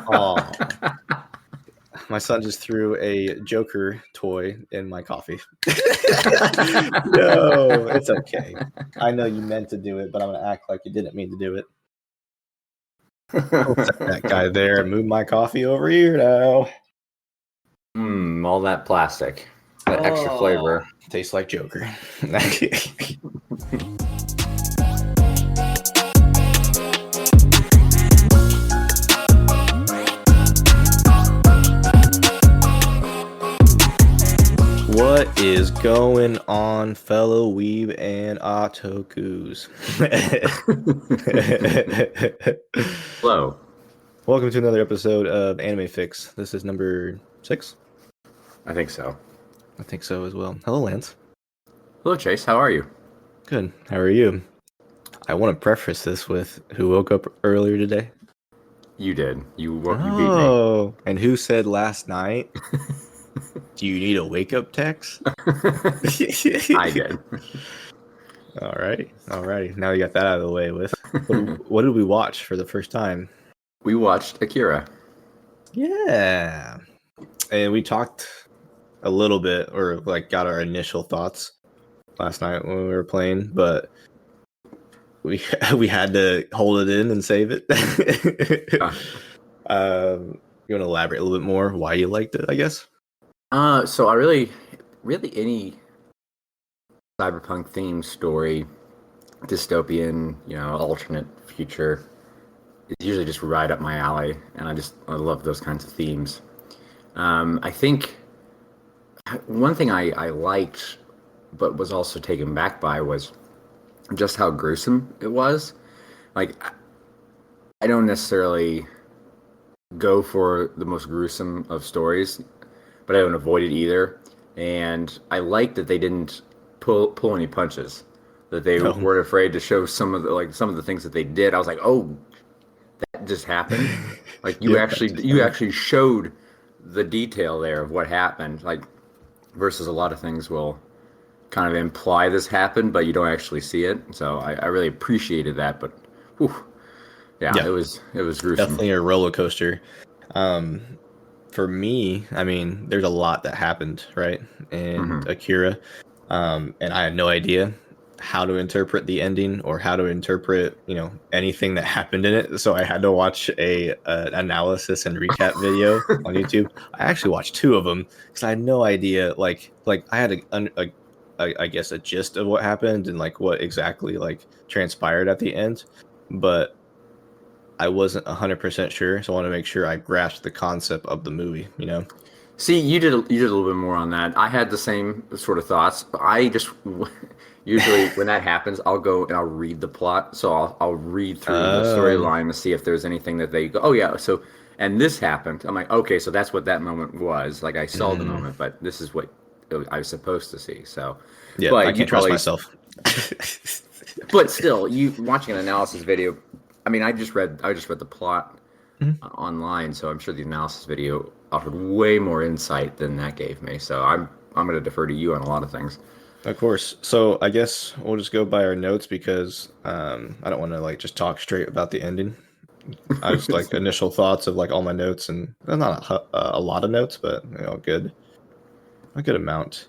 Oh, my son just threw a Joker toy in my coffee. No, it's okay. I know you meant to do it, but I'm going to act like you didn't mean to do it. I'll set that guy there and move my coffee over here now. All that plastic. That extra flavor. Tastes like Joker. What is going on, fellow weeb and otakus? Hello. Welcome to another episode of Anime Fix. This is number 6. I think so. I think so as well. Hello, Lance. Hello, Chase. How are you? Good. How are you? I want to preface this with who woke up earlier today. You did. You beat me. Oh, and who said last night? Do you need a wake-up text? I did. All right. Now you got that out of the way with. What did we watch for the first time? We watched Akira. Yeah. And we talked a little bit, or like got our initial thoughts last night when we were playing, but we had to hold it in and save it. You want to elaborate a little bit more why you liked it, I guess? So I really any cyberpunk themed story, dystopian, alternate future, is usually just right up my alley, and I love those kinds of themes. I think one thing I liked, but was also taken back by, was just how gruesome it was. Like, I don't necessarily go for the most gruesome of stories, but I don't avoid it either. And I liked that they didn't pull any punches. That they weren't afraid to show some of the things that they did. I was like, oh, that just happened. Like you actually showed the detail there of what happened. Like versus a lot of things will kind of imply this happened, but you don't actually see it. So I really appreciated that. But it was gruesome. Definitely a roller coaster. For me, I mean, there's a lot that happened, right, in Akira, and I had no idea how to interpret the ending or how to interpret, anything that happened in it. So I had to watch an analysis and recap video on YouTube. I actually watched 2 of them because I had no idea. Like I had I guess a gist of what happened and like what exactly like transpired at the end, but I wasn't 100% sure, so I want to make sure I grasped the concept of the movie, See, you did a little bit more on that. I had the same sort of thoughts. I just usually when that happens, I'll go and I'll read the plot. So I'll read through the storyline to see if there's anything that they go, oh yeah, so and this happened. I'm like, okay, so that's what that moment was. Like I saw the moment, but this is what I was supposed to see. So yeah, but I can't trust myself. But still, you watching an analysis video. I mean, I just read the plot online, so I'm sure the analysis video offered way more insight than that gave me. So I'm going to defer to you on a lot of things. Of course. So I guess we'll just go by our notes because I don't want to like just talk straight about the ending. I just like initial thoughts of like all my notes, and not a lot of notes, but a good amount.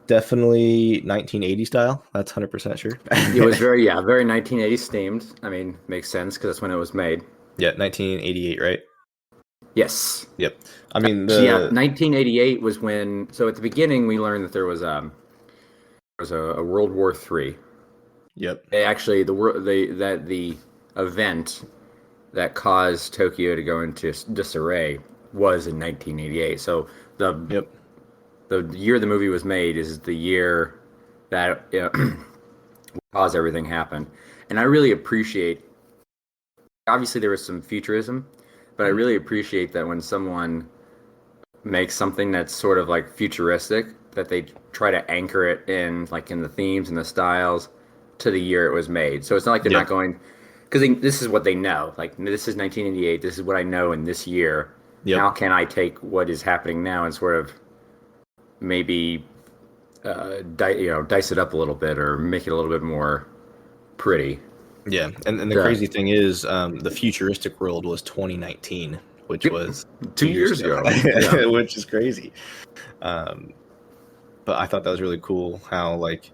Definitely 1980 style. That's 100% sure. It was very 1980s themed. I mean, makes sense because that's when it was made. Yeah, 1988, right? Yes. Yep. I mean, 1988 was when. So at the beginning, we learned that there was a World War III. Yep. The event that caused Tokyo to go into disarray was in 1988. So the year the movie was made is the year that caused everything happen. And I really appreciate, obviously there was some futurism, but I really appreciate that when someone makes something that's sort of like futuristic, that they try to anchor it in like in the themes and the styles to the year it was made. So it's not like they're not going, because this is what they know. Like this is 1988, this is what I know in this year. Yep. How can I take what is happening now and sort of maybe dice it up a little bit or make it a little bit more pretty. Yeah, and the crazy thing is, the futuristic world was 2019, which Yep, was 2 years ago, ago. Yeah. which is crazy. Um, but I thought that was really cool how like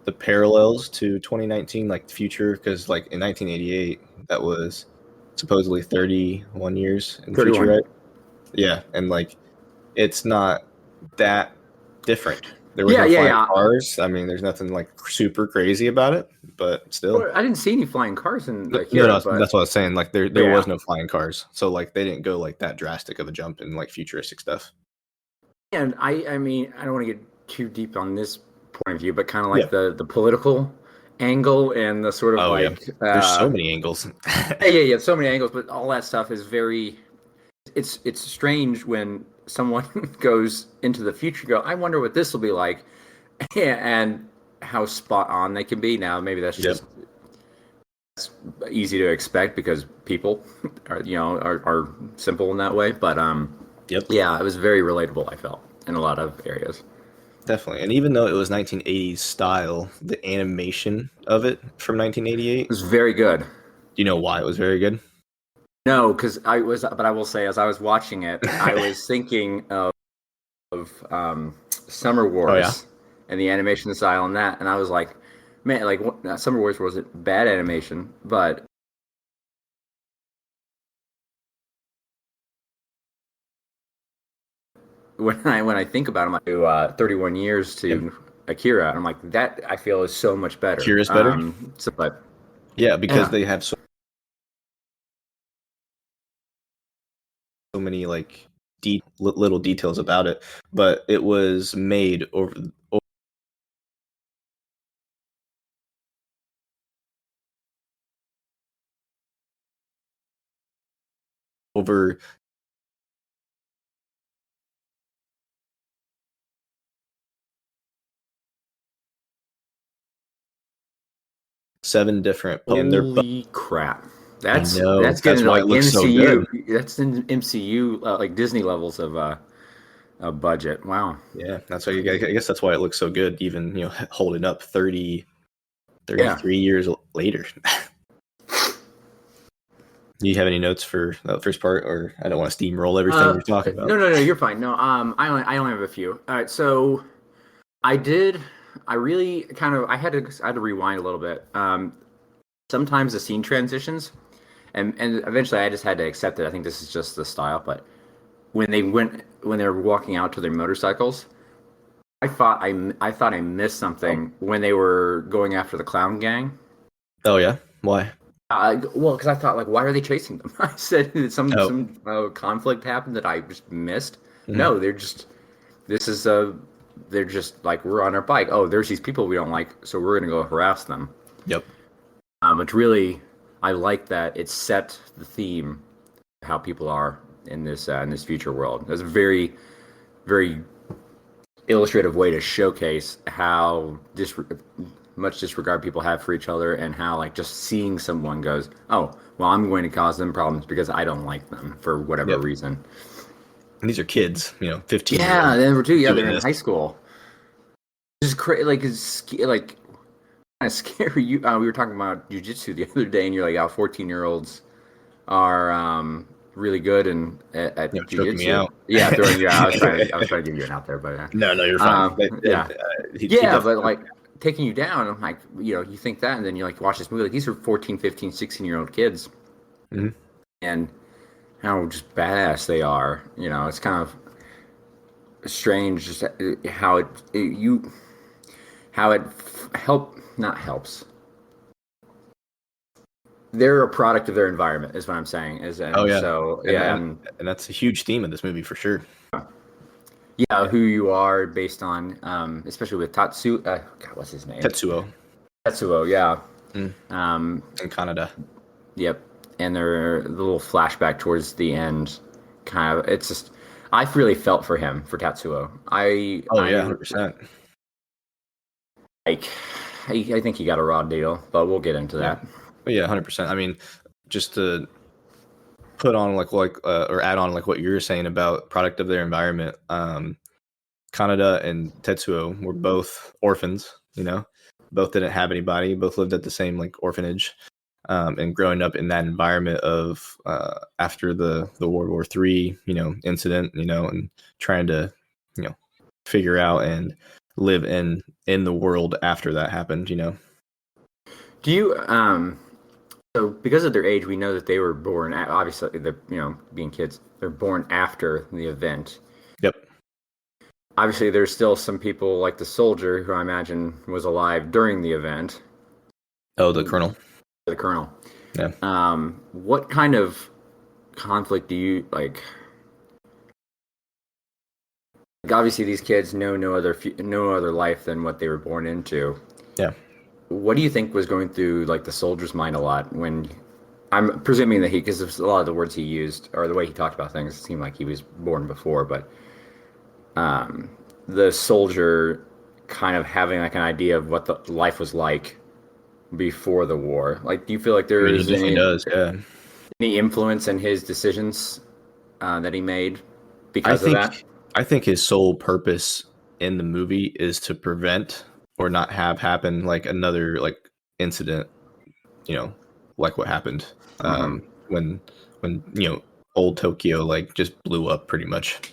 the parallels to 2019, like the future, because like in 1988, that was supposedly 31 years in the future, 31. right? Yeah, and like it's not that different. There was Yeah, no yeah, flying yeah. cars. I mean, there's nothing like super crazy about it, but still. Well, I didn't see any flying cars in No, Akira, no, but that's what I was saying. Like there yeah. was no flying cars, so like they didn't go like that drastic of a jump in like futuristic stuff. And I mean, I don't want to get too deep on this point of view, but kind of Yeah. like the political angle and the sort of Oh yeah. like, There's so many angles. yeah, yeah, yeah, so many angles, but all that stuff is very. It's strange when someone goes into the future. Go, I wonder what this will be like, and how spot on they can be. Now, maybe that's Yep. just easy to expect because people are are simple in that way. But Yep. yeah, it was very relatable. I felt in a lot of areas. Definitely. And even though it was 1980s style, the animation of it from It 1988, was very good. do you know why it was very good? No, because I was, but I will say, as I was watching it, I was thinking of Summer Oh yeah. Wars and the animation style and that, and I was like, man, like Summer Wars wasn't bad animation, but when I think about it, I'm like, 31 years Yep. to Akira, and I'm like, that I feel is so much better. Curious better? So, but Yeah, because yeah, they have so many like little details about it, but it was made over 7 different and they're holy crap. I That's know. that's getting That's into why it like looks so MCU. good. That's in MCU, like Disney levels of budget. Wow. Yeah, that's why I guess that's why it looks so good, even holding up Yeah. 33 years later. Do you have any notes for the first part, or I don't want to steamroll everything Uh, you're talking no, about? no, no. You're fine. No, I only have a few. All right. So I did. I really kind of. I had to rewind a little bit. Sometimes the scene transitions, and eventually I just had to accept it. I think this is just the style. But when they were walking out to their motorcycles, I thought I missed Oh, something when they were going after the clown gang. oh yeah. Why? Well, because I thought, like, why are they chasing them? I said that Oh, some conflict happened that I just missed. mhm. No, this is they're just like, we're on our bike. Oh, there's these people we don't like, so we're gonna go harass them. Yep. It's really, I like that it set the theme of how people are in this future world. It's a very very illustrative way to showcase how much disregard people have for each other, and how like just seeing someone goes, oh, well, I'm going to cause them problems because I don't like them for whatever Yep. reason. And these are kids, 15-year Yeah, olds they were too. Yeah, doing they're in this. high school. It's crazy. Like like kind of scary. We were talking about jujitsu the other day, and you're like, "Oh, 14-year-olds are really good and at Choking me jujitsu." out. Yeah, throwing you out. I was trying to give you an out there, but No, no, you're fine. yeah, He yeah, but definitely. like taking you down. I'm like, you think that, and then you like watch this movie. Like these are 14, 15, 16-year-old kids, Mhm. and how just badass they are. It's kind of strange just how how it help not helps. They're a product of their environment, is what I'm saying. Is Oh and yeah, so and yeah, that, and and that's a huge theme of this movie for sure. yeah, Yeah. who you are based on, especially with Tatsu. God, what's his name? Tetsuo Tetsuo. Yeah. mm, Um, in Canada. yep. And their the little flashback towards the end, kind of. It's just, I really felt for him, for Tatsuo. Oh yeah, 100%. Like, I think he got a raw deal, but we'll get into Yeah, that. but yeah, 100%. I mean, just to put on or add on like what you're saying about product of their environment. Kaneda and Tetsuo were both orphans, both didn't have anybody, both lived at the same like orphanage. And growing up in that environment of after the World War III, incident, and trying to, figure out and live in the world after that happened, Do you so because of their age, we know that they were born obviously being kids, they're born after the event. Yep. Obviously, there's still some people like the soldier who I imagine was alive during the event. Oh, the colonel. The colonel. Yeah. What kind of conflict do you like? Obviously, these kids know no other life than what they were born into. Yeah. What do you think was going through like the soldier's mind a lot when? I'm presuming that because of a lot of the words he used or the way he talked about things, it seemed like he was born before, but the soldier kind of having like an idea of what the life was like before the war. Like, do you feel like there is any influence in his decisions that he made because of that? I think his sole purpose in the movie is to prevent or not have happen like another like incident, like what happened when old Tokyo like just blew up pretty much.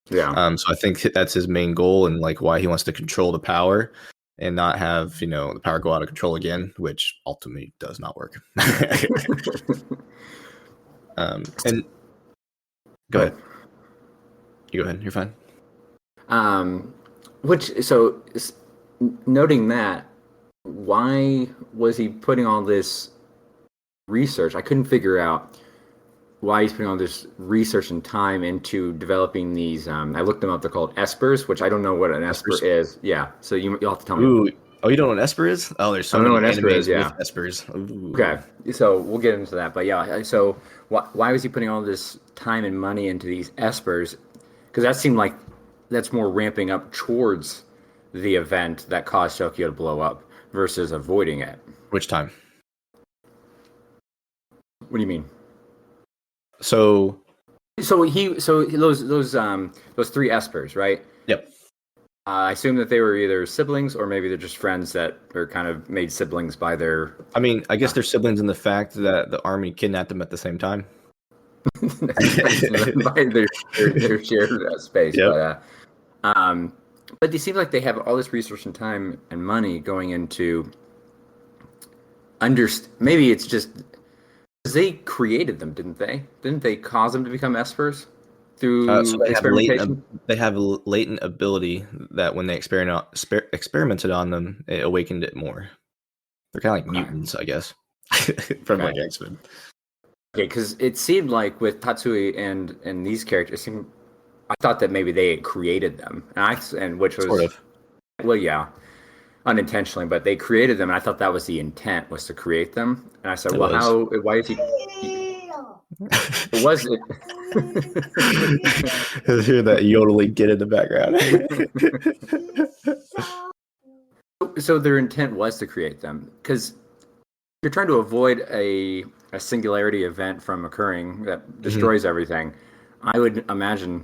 Yeah. So I think that's his main goal and like why he wants to control the power and not have, the power go out of control again, which ultimately does not work. And go ahead. You go ahead. You're fine. Noting that, why was he putting all this research? I couldn't figure out why he's putting all this research and time into developing these. I looked them up. They're called espers, which I don't know what an esper is. Yeah, so you'll have to tell me. Ooh. Oh, you don't know what an esper is? Oh, there's so many animes with espers. Ooh. Okay, so we'll get into that. But yeah, so why was he putting all this time and money into these espers? Because that seemed like that's more ramping up towards the event that caused Tokyo to blow up versus avoiding it. Which time? What do you mean? So those three espers, right? Yep. I assume that they were either siblings or maybe they're just friends that are kind of made siblings by their. I mean, I guess they're siblings in the fact that the army kidnapped them at the same time. by their shared space. Yep. But it seems like they have all this resource and time and money going into. Maybe it's just. They created them, didn't they? Didn't they cause them to become espers through so experimentation? They have a latent ability that when they experimented on them, it awakened it more. They're kind of like mutants, I guess, from like X-Men. Okay, because it seemed like with Tatsui and these characters, I thought that maybe they had created them, and which was sort of. Well, yeah. Unintentionally, but they created them, and I thought that was the intent, was to create them. And I said, why is he? Was it? Hear that yodeling kid in the background. So their intent was to create them, because you're trying to avoid a singularity event from occurring that destroys everything. I would imagine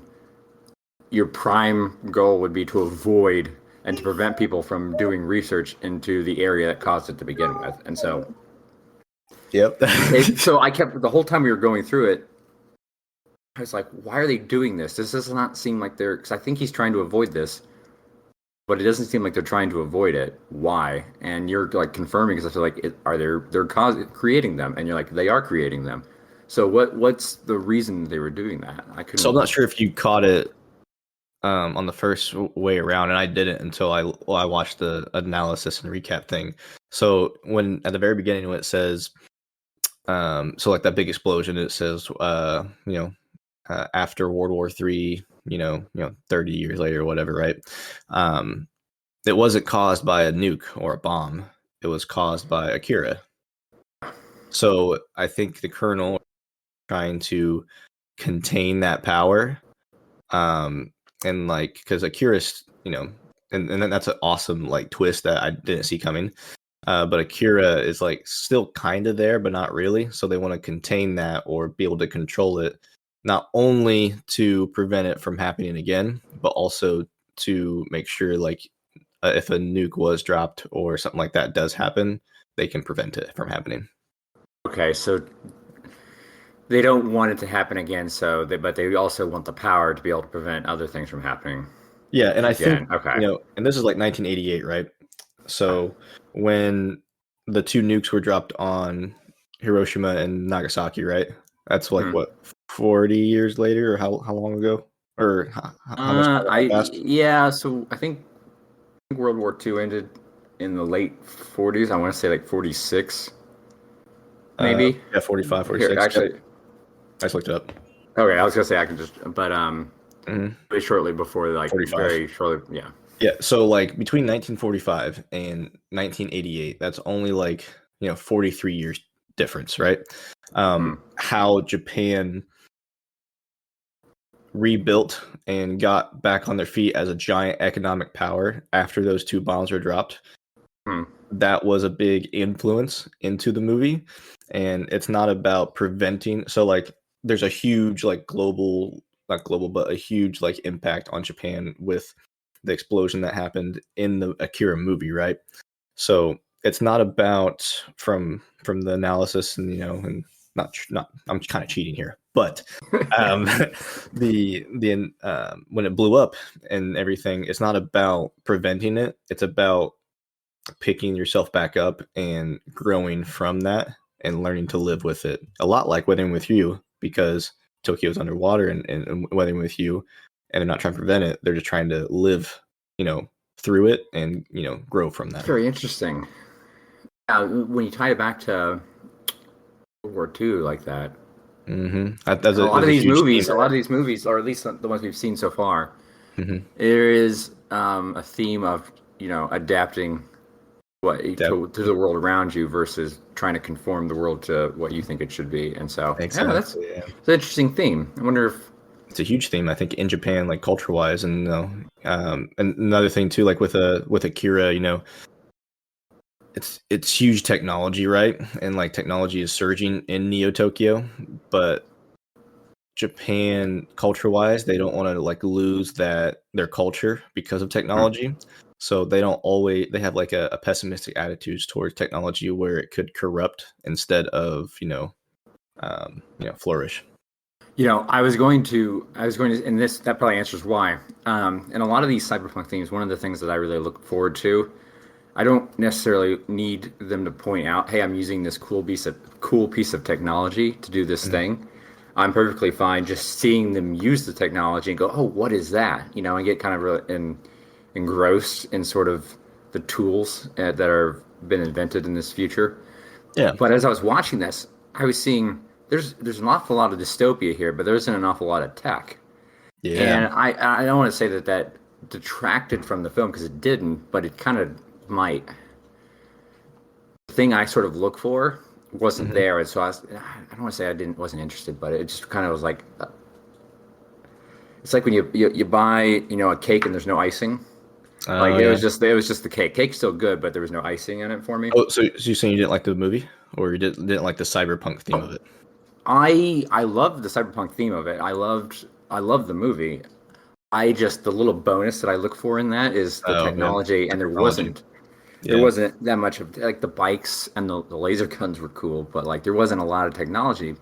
your prime goal would be to avoid and to prevent people from doing research into the area that caused it to begin with. And so, yep. So I kept, the whole time we were going through it, I was like, why are they doing this? This does not seem like they're, because I think he's trying to avoid this, but it doesn't seem like they're trying to avoid it. Why? And you're like confirming, because I feel like, they're creating them? And you're like, they are creating them. So what's the reason they were doing that? So I'm not sure if you caught it on the first way around, and I didn't until I watched the analysis and recap thing. So when at the very beginning when it says, so like that big explosion, it says, after World War III, 30 years later or whatever, right? It wasn't caused by a nuke or a bomb. It was caused by Akira. So I think the colonel trying to contain that power, and like, because Akira's, and then that's an awesome like twist that I didn't see coming. But Akira is like still kind of there, but not really. So they want to contain that or be able to control it, not only to prevent it from happening again, but also to make sure like if a nuke was dropped or something like that does happen, they can prevent it from happening. Okay, so they don't want it to happen again, but they also want the power to be able to prevent other things from happening. Yeah, and I think, Again, okay. and this is like 1988, right? So when the two nukes were dropped on Hiroshima and Nagasaki, right? That's like what, 40 years later, or how long ago, or how much time has passed? Yeah. So I think World War II ended in the late 40s. I want to say like 46, maybe. Yeah, 45, Here, 46. actually, Yep. I just looked it up. okay. I was gonna say I can just, but very shortly before, like 45. very shortly, yeah. Yeah, so like between 1945 and 1988, that's only like 43 years difference, right? How Japan rebuilt and got back on their feet as a giant economic power after those two bombs were dropped. That was a big influence into the movie, and it's not about preventing. So like, there's a huge like global, not global, but a huge like impact on Japan with the explosion that happened in the Akira movie, right? So it's not about from the analysis, and and not I'm kind of cheating here, but the when it blew up and everything, it's not about preventing it. It's about picking yourself back up and growing from that and learning to live with it. A lot like Weathering with You, because Tokyo's underwater and Weathering with You, and they're not trying to prevent it. They're just trying to live, through it and, grow from that. Very interesting. When you tie it back to World War II like that, a lot of these movies, or at least the ones we've seen so far, there is a theme of adapting to the world around you versus trying to conform the world to what you think it should be. And so, that's an interesting theme. I wonder if it's a huge theme, I think, in Japan, like culture-wise, and and another thing too, like with Akira, it's huge technology, right? And like technology is surging in Neo Tokyo, but Japan, culture-wise, they don't want to like lose their culture because of technology. So they have like a pessimistic attitude towards technology where it could corrupt instead of flourish. I was going to, and that probably answers why. And a lot of these cyberpunk themes, one of the things that I really look forward to, I don't necessarily need them to point out, hey, I'm using this cool piece of technology to do this thing. I'm perfectly fine just seeing them use the technology and go, oh, what is that? And get kind of really engrossed in sort of the tools that are been invented in this future. Yeah. But as I was watching this, I was seeing there's an awful lot of dystopia here, but there isn't an awful lot of tech. Yeah. And I don't want to say that detracted from the film, because it didn't, but it kind of might. The thing I sort of look for wasn't there, and so I don't want to say wasn't interested, but it just kind of was like, it's like when you buy a cake and there's no icing. It was just the cake. Cake's still good, but there was no icing in it for me. Oh, so you're saying you didn't like the movie, or you didn't like the cyberpunk theme of it? I loved the cyberpunk theme of it. I loved the movie. The little bonus that I look for in that is the technology, and there wasn't that much of, like, the bikes and the laser guns were cool, but like there wasn't a lot of technology.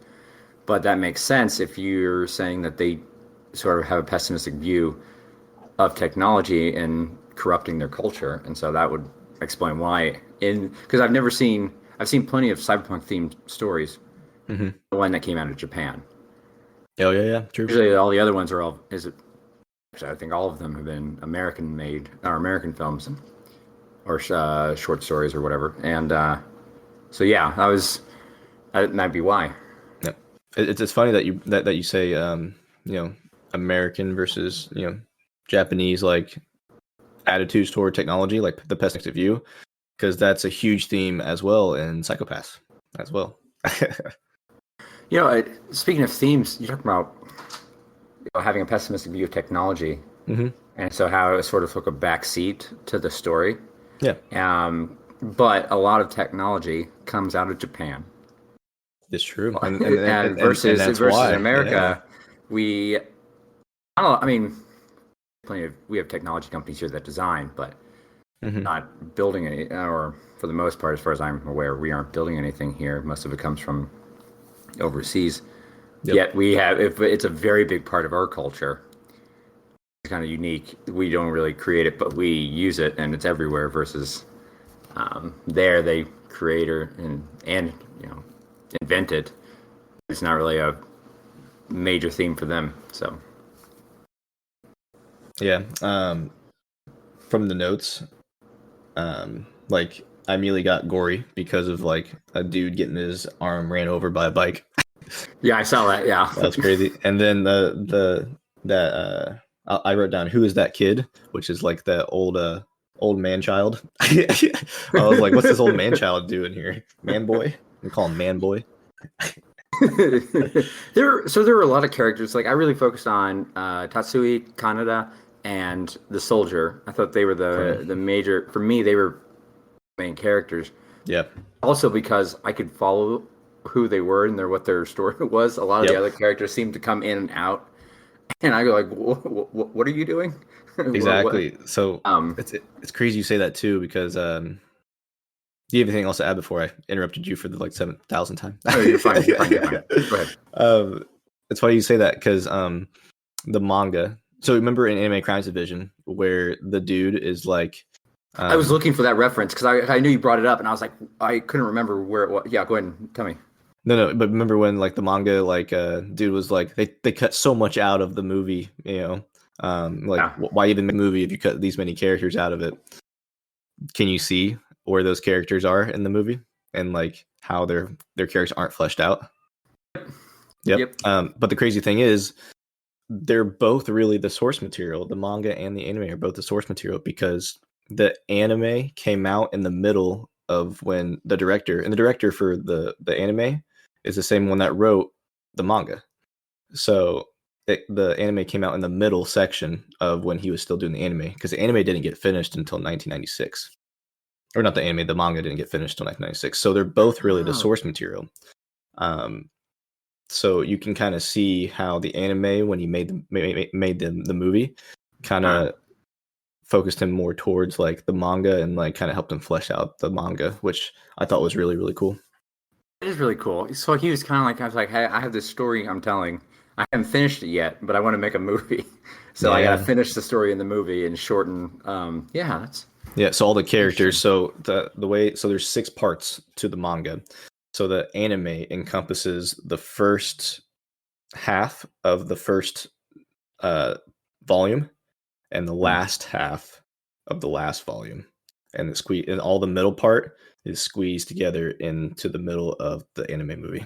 But that makes sense if you're saying that they sort of have a pessimistic view of technology and corrupting their culture, and so that would explain why. Because I've seen plenty of cyberpunk themed stories. The one that came out of Japan. Oh yeah, true. Usually all the other ones are I think all of them have been American made, or American films, or short stories or whatever. And so yeah, that might be why. Yeah. It's funny that you say American versus Japanese like attitudes toward technology, like the pessimistic view, because that's a huge theme as well in Psychopaths as well. Speaking of themes, you're talking about having a pessimistic view of technology, and so how it sort of took a back seat to the story. Yeah. But a lot of technology comes out of Japan. It's true. And versus America, we have technology companies here that design, but Hmm. not building any, or for the most part, as far as I'm aware, we aren't building anything here. Most of it comes from overseas. Yep. Yet we have, if it's a very big part of our culture. It's kind of unique. We don't really create it, but we use it, and it's everywhere. Versus there, they create and invent it. It's not really a major theme for them. So Yeah. From the notes, like I immediately got gory because of like a dude getting his arm ran over by a bike. yeah, I saw that. Yeah, That was crazy. And then that I wrote down who is that kid, which is like the old man child. I was like, what's this old man child doing here? Man boy? We call him man boy. there were a lot of characters. Like I really focused on Tatsui, Kaneda, and the soldier. I thought they were the major. For me, they were main characters. Yep. Also because I could follow who they were and what their story was. A lot of the Yep. other characters seemed to come in and out, and I go like, what are you doing?" Exactly. So um, it's crazy you say that too because do you have anything else to add before I interrupted you for the like 7,000th time? oh, you're fine. You're fine. You're fine. Go ahead. It's funny you say that because the manga. So remember in Anime Crimes Division where the dude is like, I was looking for that reference because I knew you brought it up, and I was like, I couldn't remember where it was. Yeah, go ahead and tell me. no, but remember when like the manga like dude was like they cut so much out of the movie, like Yeah. why even make a movie if you cut these many characters out of it? Can you see where those characters are in the movie and like how their characters aren't fleshed out? Yep. But the crazy thing is they're both really the source material. The manga and the anime are both the source material because the anime came out in the middle of when the director for the anime is the same one that wrote the manga. So the anime came out in the middle section of when he was still doing the anime because the anime didn't get finished until 1996. Or not the anime, the manga didn't get finished until 1996. So they're both really the source material. So you can kind of see how the anime, when he made the movie, kind of focused him more towards like the manga and like kind of helped him flesh out the manga, which I thought was really, really cool. It is really cool. So he was kind of like, I was like, hey, I have this story I'm telling. I haven't finished it yet, but I want to make a movie. So I got to finish the story in the movie and shorten. Yeah. So all the characters. So the way. So there's 6 parts to the manga. So the anime encompasses the first half of the first volume and the last half of the last volume, and all the middle part is squeezed together into the middle of the anime movie.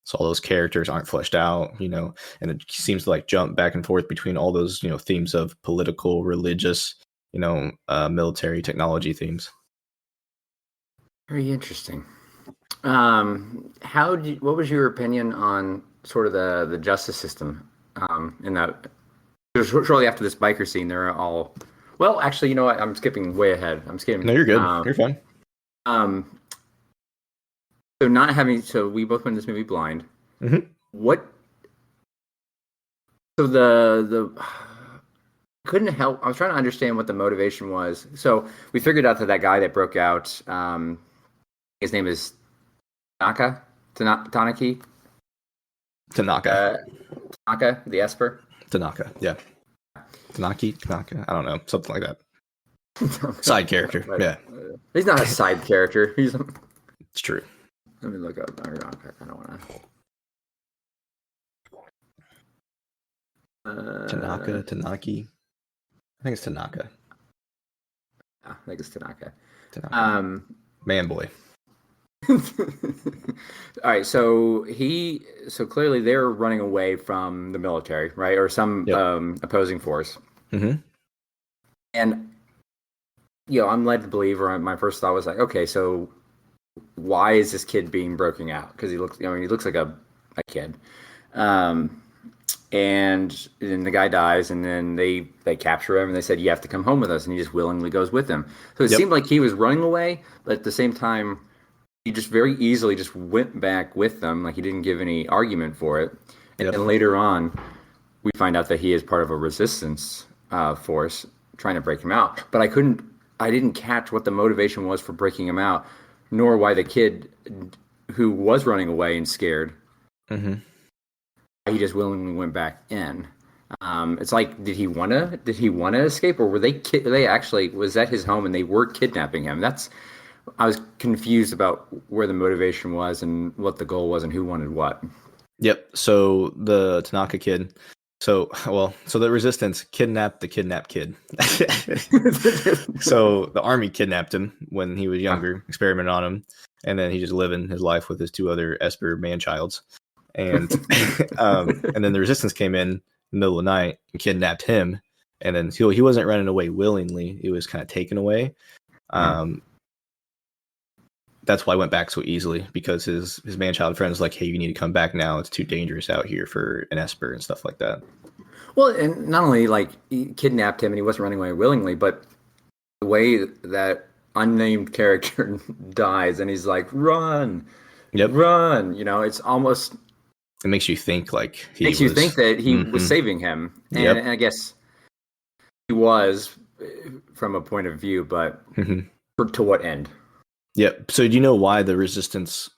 So all those characters aren't fleshed out, and it seems to like jump back and forth between all those, themes of political, religious, military, technology themes. Very interesting. What was your opinion on sort of the justice system in that shortly after this biker scene, they're all, well, actually, you know what? I'm skipping way ahead. I'm skipping. No, you're good. You're fine. So we both went to this movie blind. Mm-hmm. What? So the couldn't help. I was trying to understand what the motivation was. So we figured out that guy that broke out, his name is Tanaka, the Esper. Tanaka, yeah. Tanaka, I don't know, something like that. Side character, yeah. He's not a side character. It's true. Let me look up. I don't want to. Tanaki. I think it's Tanaka. I think it's Tanaka. Man boy. All right, so clearly they're running away from the military, right, or some opposing force. Mm-hmm. And I'm led to believe, or my first thought was like, okay, so why is this kid being broken out? Because he looks like a kid. And then the guy dies, and then they capture him, and they said, you have to come home with us, and he just willingly goes with them. So it seemed like he was running away, but at the same time, he just very easily just went back with them, like he didn't give any argument for it. And then later on, we find out that he is part of a resistance force trying to break him out. But I couldn't I didn't catch what the motivation was for breaking him out, nor why the kid who was running away and scared, Mm-hmm. he just willingly went back in. It's like, did he wanna escape, or they actually, was that his home and they were kidnapping him? I was confused about where the motivation was and what the goal was and who wanted what. Yep. So the Tanaka kid. So the resistance kidnapped the kidnapped kid. So the army kidnapped him when he was younger, experimented on him, and then he just living his life with his two other Esper man-childs. And and then the resistance came in the middle of the night and kidnapped him. And then he wasn't running away willingly. He was kind of taken away. That's why I went back so easily, because his man-child friend was like, hey, you need to come back now. It's too dangerous out here for an Esper and stuff like that. Well, and not only like he kidnapped him and he wasn't running away willingly, but the way that unnamed character dies and he's like, run, run. You know, it's almost... It makes you think like you think that he was saving him. And I guess he was from a point of view, but to what end? Yeah. So do you know why the resistance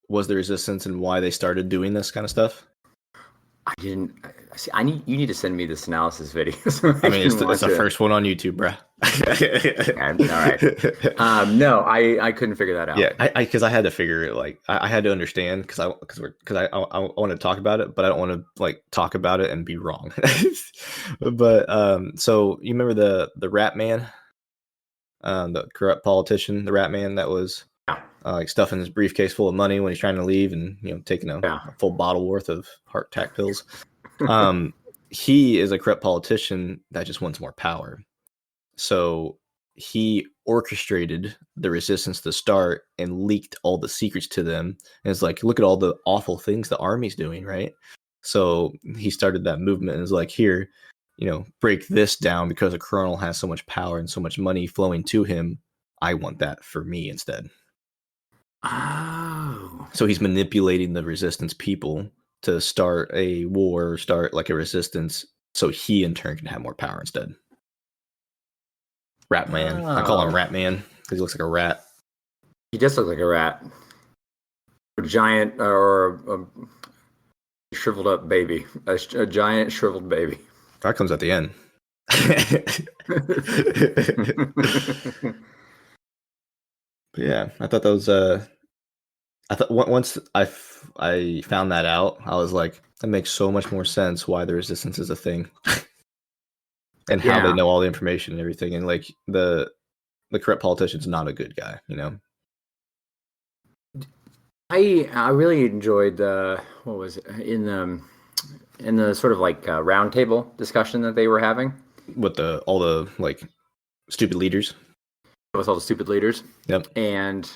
was the resistance and why they started doing this kind of stuff? I didn't see. You need to send me this analysis video. I mean, it's the first one on YouTube, bro. Okay, all right. No, I couldn't figure that out. Yeah, because I had to figure it. Like, I had to understand because I want to talk about it, but I don't want to like talk about it and be wrong. But so you remember the Rat Man, the corrupt politician, the Rat Man that was like stuffing his briefcase full of money when he's trying to leave, and taking a full bottle worth of heart attack pills. He is a corrupt politician that just wants more power. So he orchestrated the resistance to start and leaked all the secrets to them. And it's like, look at all the awful things the army's doing, right? So he started that movement and is like, here, break this down because a colonel has so much power and so much money flowing to him. I want that for me instead. Oh. So he's manipulating the resistance people to start a war, start like a resistance, so he in turn can have more power instead. Rat Man. I call him Rat Man because he looks like a rat. He does look like a rat. A giant or a shriveled up baby. A giant shriveled baby. That comes at the end. But yeah, I thought that was I thought once I found that out, I was like, that makes so much more sense why the resistance is a thing. And how they know all the information and everything. And like the corrupt politician's not a good guy, I really enjoyed what was it in the sort of like round table discussion that they were having with all the like stupid leaders. With all the stupid leaders. Yep. And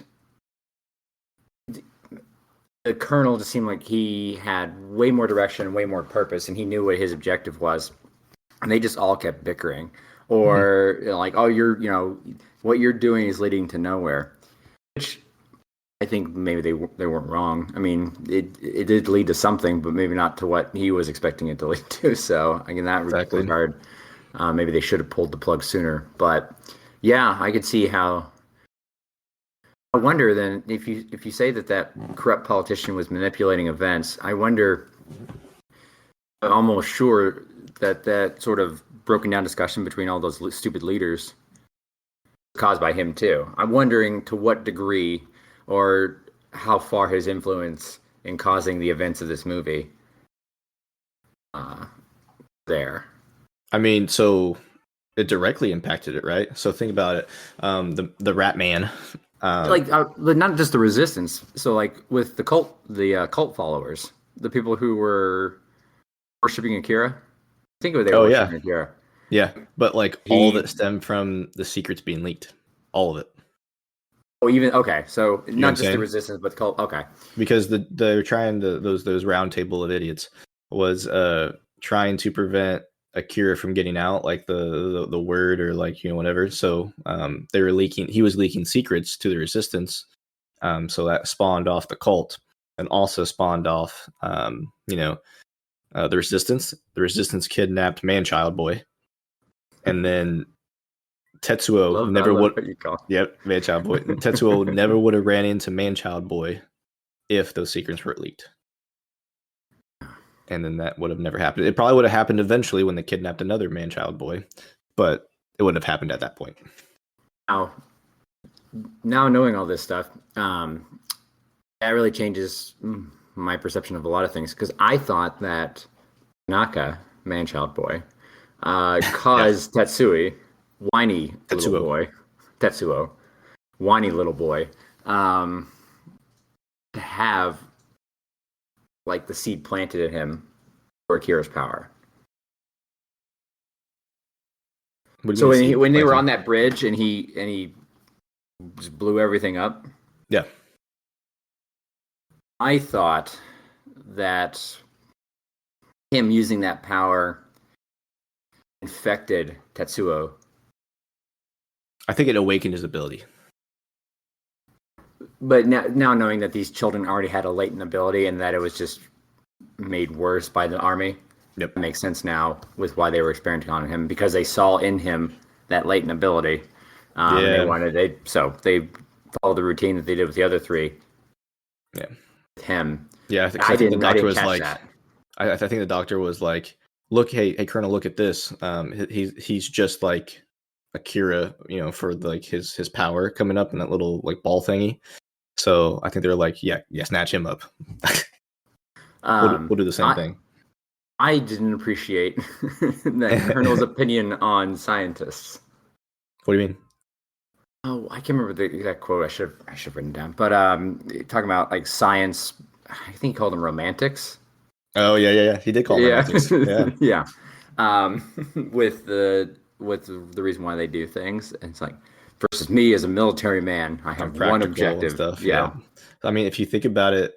the colonel just seemed like he had way more direction, way more purpose, and he knew what his objective was. And they just all kept bickering, or like, oh, what you're doing is leading to nowhere. Which I think maybe they weren't wrong. I mean, it did lead to something, but maybe not to what he was expecting it to lead to. So in that regard, maybe they should have pulled the plug sooner. But yeah, I could see how. I wonder then if you say that corrupt politician was manipulating events, I wonder. I'm almost sure that sort of broken down discussion between all those stupid leaders was caused by him too. I'm wondering to what degree or how far his influence in causing the events of this movie there. I mean, so it directly impacted it, right? So think about it. The Rat Man. Not just the resistance. So like with the cult followers, the people who were worshipping Akira. I think they were worshipping Akira. Yeah, but like all of it stemmed from the secrets being leaked. All of it. Oh, even okay. So not just the resistance, but the cult. Okay. Because they're trying to those round table of idiots was trying to prevent Akira from getting out, like the word or like whatever. So they were leaking. He was leaking secrets to the resistance. So that spawned off the cult, and also spawned off the resistance. The resistance kidnapped Man-Child boy, and then Tetsuo I never love would. what you call. Yep, Man-Child Boy. Tetsuo never would have ran into Man-Child Boy if those secrets were leaked. And then that would have never happened. It probably would have happened eventually when they kidnapped another Man-Child Boy, but it wouldn't have happened at that point. Now knowing all this stuff, that really changes my perception of a lot of things. Because I thought that Naka, Man-Child Boy, caused Tetsui, whiny little boy, Tetsuo, whiny little boy, to have like the seed planted in him for Akira's power. So when they were on that bridge and he just blew everything up. Yeah. I thought that him using that power infected Tetsuo. I think it awakened his ability. But now knowing that these children already had a latent ability and that it was just made worse by the army, yep, it makes sense now with why they were experimenting on him, because they saw in him that latent ability. And they followed the routine that they did with the other three. Yeah. With him. Yeah, I think the doctor was like, I think the doctor was like, look, hey, Colonel, look at this. He's just like Akira, for like his power coming up in that little like ball thingy. So I think they're like, yeah, snatch him up. We'll do the same thing. I didn't appreciate that Colonel's opinion on scientists. What do you mean? Oh, I can't remember the exact quote. I should have written down. But talking about like science, I think he called them romantics. Oh yeah. He did call them romantics. Yeah. Yeah. With the reason why they do things, and it's like versus me as a military man, I have one objective. Stuff. Yeah. I mean, if you think about it,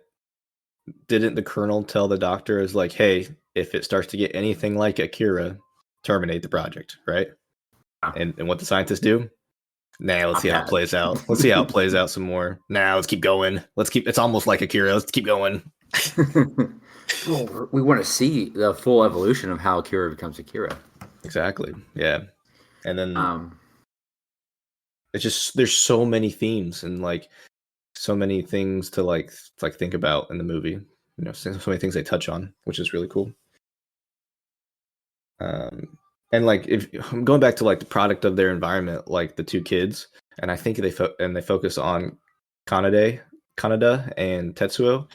didn't the Colonel tell the doctor is like, hey, if it starts to get anything like Akira, terminate the project, right? Yeah. And what the scientists do? Nah, let's see how it plays out. Let's see how it plays out some more. Nah, let's keep going. It's almost like Akira. Let's keep going. Well, we want to see the full evolution of how Akira becomes Akira. Exactly. Yeah. And then it's just, there's so many themes and like so many things to like think about in the movie. So many things they touch on, which is really cool. And like if I'm going back to like the product of their environment, like the two kids, and I think they focus on Kaneda and Tetsuo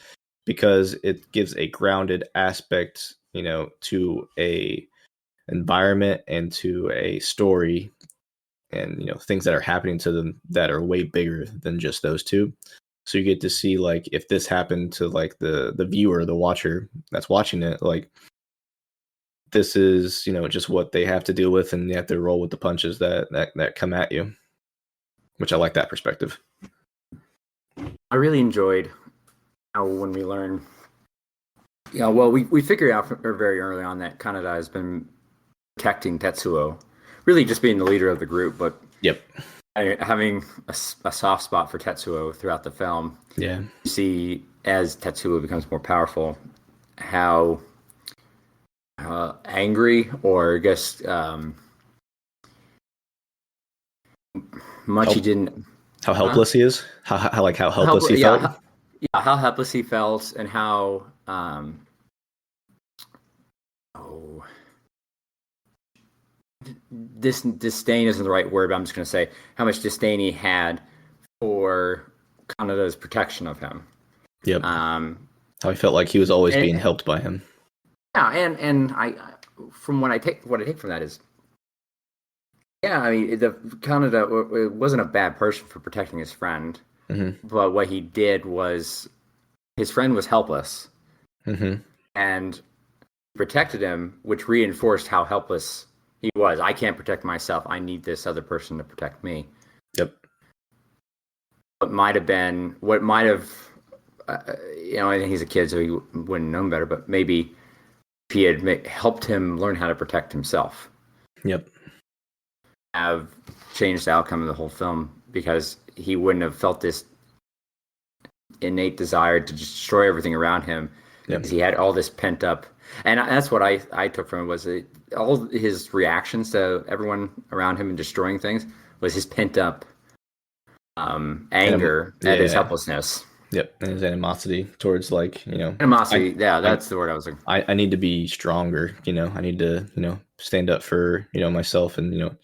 because it gives a grounded aspect, to a environment and to a story, and things that are happening to them that are way bigger than just those two. So you get to see like if this happened to like the viewer, the watcher that's watching it, like this is, just what they have to deal with, and you have to roll with the punches that come at you, which I like that perspective. I really enjoyed how when we learn, we figured out very early on that Kaneda has been protecting Tetsuo, really just being the leader of the group, but yep, having a soft spot for Tetsuo throughout the film. Yeah, you see as Tetsuo becomes more powerful, how angry or I guess much he didn't. How helpless he is. How helpless he felt. How helpless he felt, and how this disdain isn't the right word, but I'm just going to say how much disdain he had for Kaneda's protection of him. Yep. How he felt like he was always being helped by him. Yeah, and I, from what I take from that is, I mean, the Kaneda wasn't a bad person for protecting his friend, but what he did was, his friend was helpless, and protected him, which reinforced how helpless he was. I can't protect myself. I need this other person to protect me. Yep. I think he's a kid, so he wouldn't have known better, but maybe if he had helped him learn how to protect himself. Yep. Have changed the outcome of the whole film, because he wouldn't have felt this innate desire to destroy everything around him, Yeah. He had all this pent up, and that's what I took from it was all his reactions to everyone around him and destroying things was his pent up anger at his helplessness. Yep, and his animosity towards Animosity. That's the word I was looking for. I need to be stronger. I need to stand up for myself, and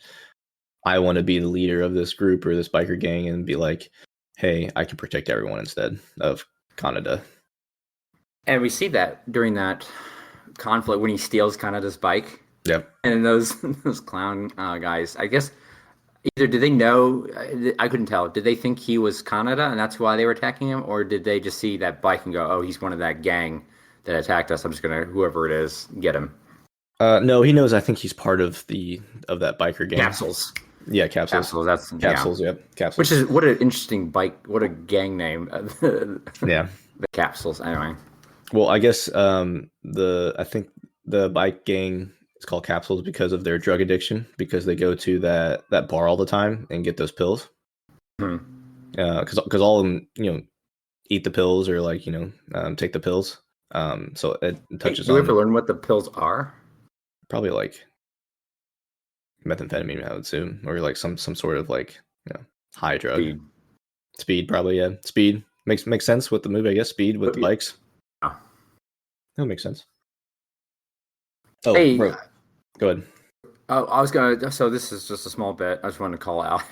I want to be the leader of this group or this biker gang and be like, hey, I can protect everyone instead of Kaneda. And we see that during that conflict when he steals Kaneda's bike. Yep. And those clown guys, I guess. Either did they know? I couldn't tell. Did they think he was Kaneda and that's why they were attacking him, or did they just see that bike and go, "Oh, he's one of that gang that attacked us. I'm just gonna whoever it is get him." No, he knows. I think he's part of that biker gang. Capsules. Yeah, capsules. Capsules. That's capsules. Yeah. Yep, capsules. Which is what an interesting bike. What a gang name. Yeah. The capsules. Anyway. Well, I guess I think the bike gang. It's called capsules because of their drug addiction, because they go to that bar all the time and get those pills. Because all of them, eat the pills or take the pills. So it touches. Do you ever learn what the pills are? Probably like methamphetamine, I would assume, or some sort of high drug. Speed, probably. Yeah, speed makes sense with the movie. I guess speed with the bikes. Oh. That makes sense. Oh, hey, bro. Go ahead. I was gonna. So this is just a small bit. I just wanted to call out.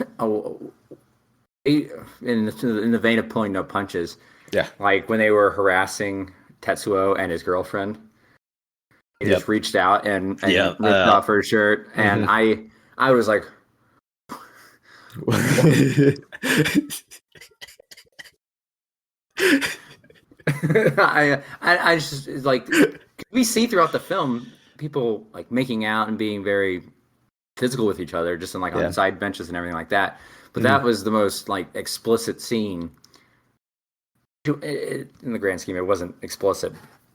In the vein of pulling no punches. Yeah. Like when they were harassing Tetsuo and his girlfriend, he just reached out and ripped off her shirt, and I was like. I just like we see throughout the film people like making out and being very physical with each other just in on side benches and everything like that, but that was the most explicit scene in the grand scheme. It wasn't explicit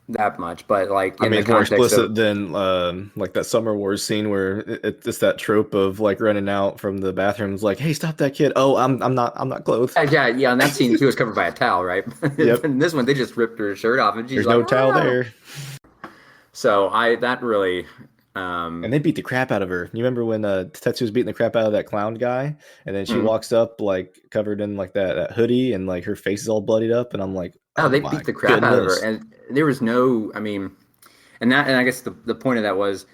that much, but it's more explicit than that Summer Wars scene where it's that trope of running out from the bathrooms hey, stop that kid. Oh, I'm not clothed. Yeah, and that scene too was covered by a towel, right? Yep. And this one they just ripped her shirt off and she's there's no towel there. So that really and they beat the crap out of her. You remember when Tetsu was beating the crap out of that clown guy, and then she walks up covered in that hoodie, and her face is all bloodied up, and I'm like, oh they beat the crap out of her, and there was no, and I guess the point of that was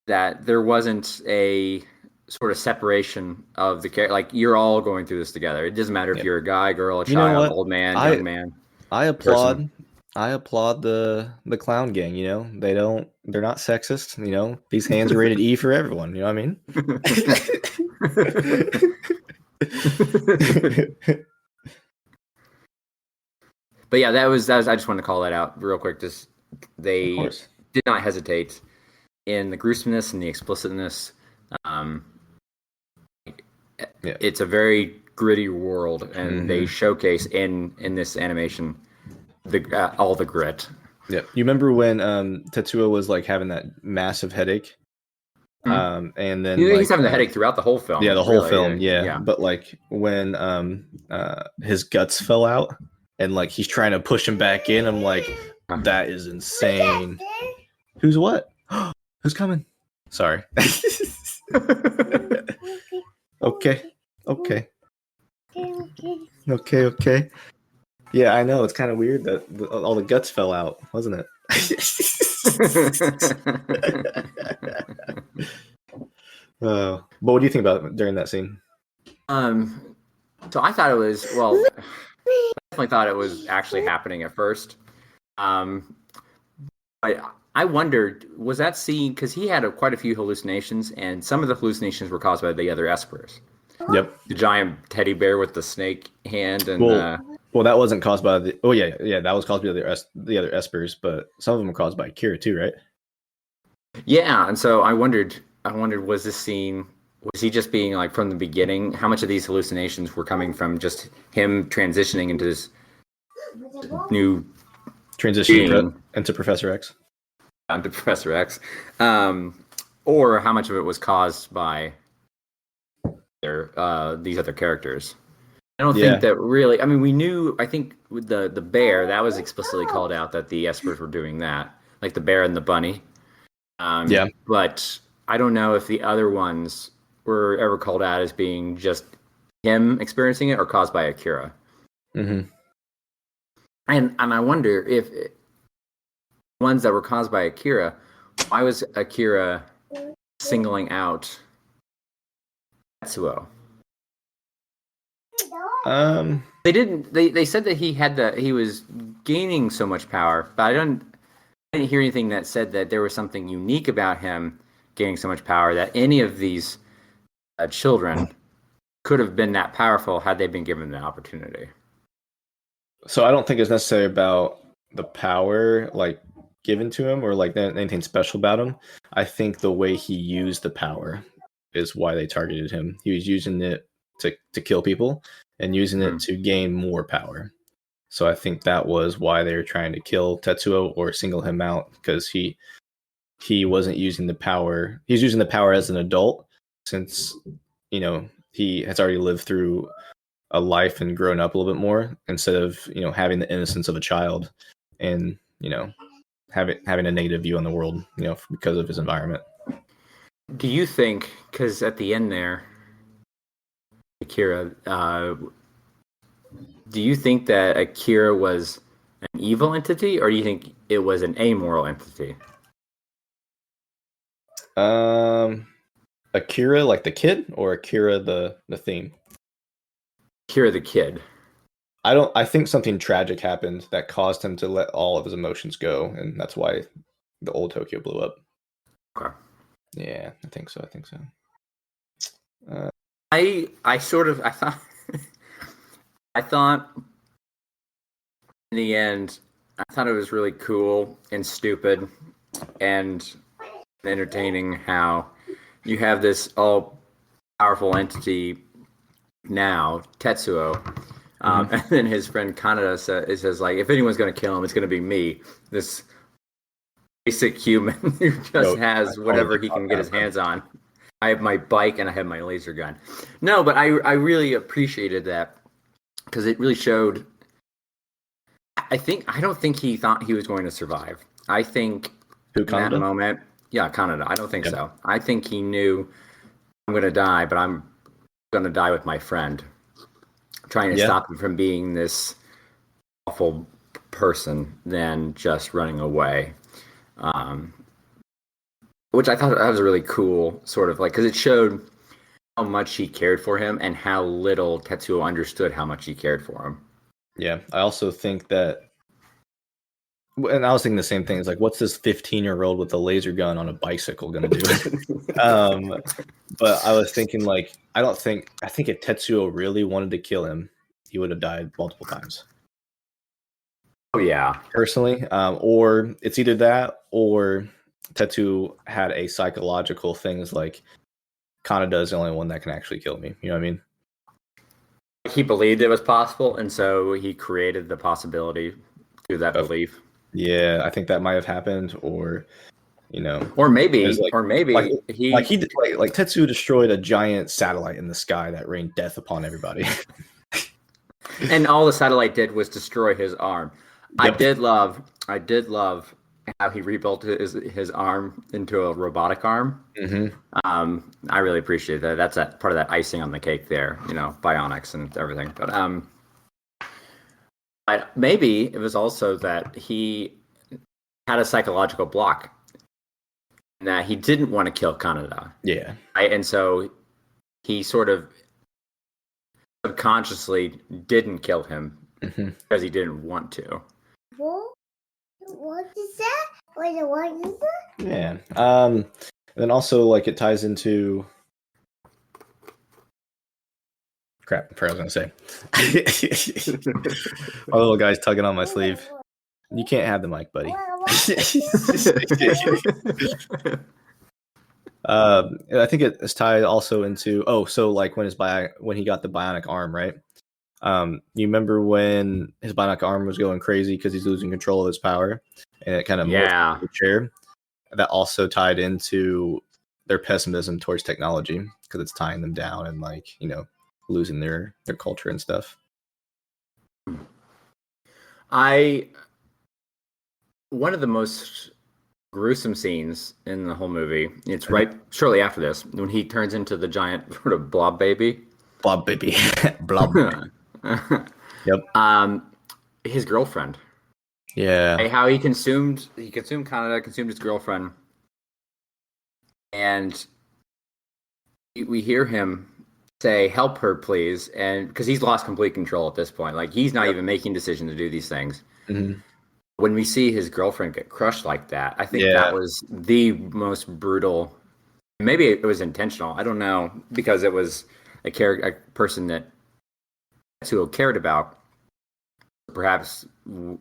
that there wasn't a sort of separation of the character. You're all going through this together. It doesn't matter if you're a guy, girl, a child, old man, young man. I applaud the clown gang. They're not sexist. These hands are rated E for everyone. You know what I mean? But yeah, that was. I just wanted to call that out real quick. Just they did not hesitate in the gruesomeness and the explicitness. It's a very gritty world, and they showcase in this animation all the grit. Yeah, you remember when Tetsuo was having that massive headache, and then he's having the headache throughout the whole film. Yeah, the whole film. Yeah, but when his guts fell out, and he's trying to push him back in, I'm like, that is insane. Who's what? Who's coming? Sorry. Okay. Yeah, I know. It's kind of weird that all the guts fell out, wasn't it? But what do you think about it during that scene? So I thought it was I definitely thought it was actually happening at first. I wondered, was that scene because he had quite a few hallucinations, and some of the hallucinations were caused by the other Espers. Yep, the giant teddy bear with the snake hand, and well, that wasn't caused by the. Oh yeah, that was caused by the other Espers, but some of them were caused by Akira too, right? Yeah, and so I wondered, was this scene? Was he just being from the beginning? How much of these hallucinations were coming from just him transitioning into this new into Professor X? Into Professor X, or how much of it was caused by these other characters? I don't Yeah. think that really. I mean, we knew. I think with the bear, that was explicitly called out that the Espers were doing that, like the bear and the bunny. Yeah. But I don't know if the other ones were ever called out as being just him experiencing it or caused by Akira. Mm-hmm. And I wonder if ones that were caused by Akira, why was Akira singling out Tetsuo? They didn't. They said that he was gaining so much power, but I didn't hear anything that said that there was something unique about him gaining so much power that any of these children could have been that powerful had they been given the opportunity. So I don't think it's necessarily about the power like given to him or like anything special about him. I think the way he used the power is why they targeted him. He was using it to kill people and using it to gain more power. So I think that was why they were trying to kill Tetsuo or single him out, because he wasn't using the power. He's using the power as an adult, since he has already lived through a life and grown up a little bit more, instead of having the innocence of a child and having a negative view on the world because of his environment. Do you think, because at the end there, Akira, do you think that Akira was an evil entity, or do you think it was an amoral entity? Akira, like the kid, or Akira the theme? Akira the kid. I think something tragic happened that caused him to let all of his emotions go, and that's why the old Tokyo blew up. Okay. Yeah, I think so. I thought I thought in the end, I thought it was really cool and stupid and entertaining how you have this all powerful entity now, Tetsuo, and then his friend Kaneda says like, if anyone's going to kill him, it's going to be me, this basic human who just has whatever he can get his hands on. I have my bike and I have my laser gun. No, but I really appreciated that, because it really showed. I don't think he thought he was going to survive. I think in that moment, yeah, Kaneda. I don't think so. I think he knew, I'm going to die, but I'm going to die with my friend, trying to stop him from being this awful person than just running away. Which I thought that was a really cool sort of like, because it showed how much he cared for him and how little Tetsuo understood how much he cared for him. Yeah, I also think that, and I was thinking the same thing. It's like, what's this 15-year-old with a laser gun on a bicycle going to do? But I was thinking, like, I think if Tetsuo really wanted to kill him, he would have died multiple times. Oh, yeah. Personally. Or it's either that, or Tetsuo had a psychological thing, is like, Kaneda is the only one that can actually kill me. You know what I mean? He believed it was possible, and so he created the possibility through that belief. Yeah, I think that might have happened, or maybe Tetsuo destroyed a giant satellite in the sky that rained death upon everybody. And all the satellite did was destroy his arm. Yep. I did love how he rebuilt his arm into a robotic arm. I really appreciate that. That's part of that icing on the cake there, bionics and everything. But maybe it was also that he had a psychological block, and that he didn't want to kill Kaneda. Yeah. And so he sort of subconsciously didn't kill him because he didn't want to. What is that? What is that? Yeah. And then also, like, it ties into. Crap, I forgot what I was going to say. My little guy's tugging on my sleeve. You can't have the mic, buddy. I think it's tied also into so like when he got the bionic arm, right? You remember when his bionic arm was going crazy because he's losing control of his power, and it kind of morphed the chair. That also tied into their pessimism towards technology, because it's tying them down, and like losing their culture and stuff. One of the most gruesome scenes in the whole movie, it's right shortly after this, when he turns into the giant sort of blob baby. Blob baby. Blob baby. Yep. His girlfriend. Yeah. How he consumed Canada, consumed his girlfriend. And we hear him say, "Help her, please," and because he's lost complete control at this point, like he's not even making decisions to do these things. Mm-hmm. When we see his girlfriend get crushed like that, I think that was the most brutal. Maybe it was intentional. I don't know, because it was a person that Tetsuo cared about. Perhaps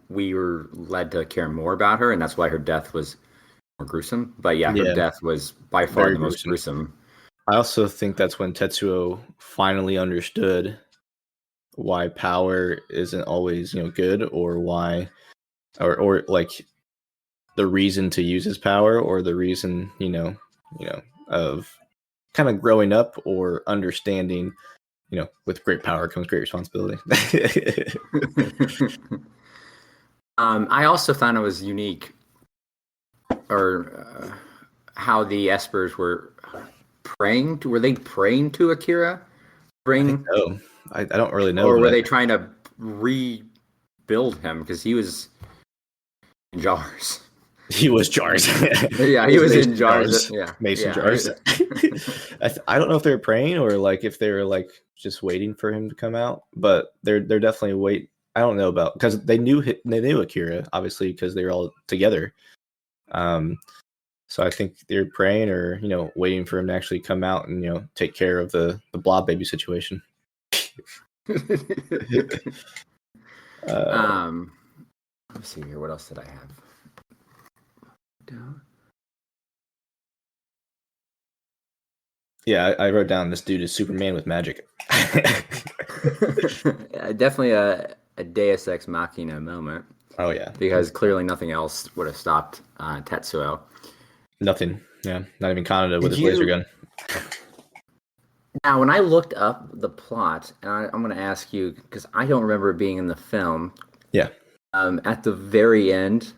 we were led to care more about her, and that's why her death was more gruesome. But her death was by far the most gruesome. I also think that's when Tetsuo finally understood why power isn't always, good, or why, or like the reason to use his power, or the reason, of kind of growing up or understanding, with great power comes great responsibility. I also found it was unique, or how the Espers were praying to. Were they praying to Akira? I don't really know. Or were they trying to rebuild him because he was in jars? He was jars. Yeah, he was in jars. Mason jars. I don't know if they were praying or like if they were like just waiting for him to come out, but they're definitely wait. I don't know about, because they knew Akira, obviously, because they were all together. So I think they're praying or waiting for him to actually come out and take care of the blob baby situation. Let's see here. What else did I have? Yeah, I wrote down this dude is Superman with magic. Definitely a Deus Ex Machina moment. Oh yeah, because clearly nothing else would have stopped Tetsuo. Nothing. Yeah, not even Kaneda with his laser gun. Now, when I looked up the plot, and I'm going to ask you, because I don't remember it being in the film. Yeah. At the very end,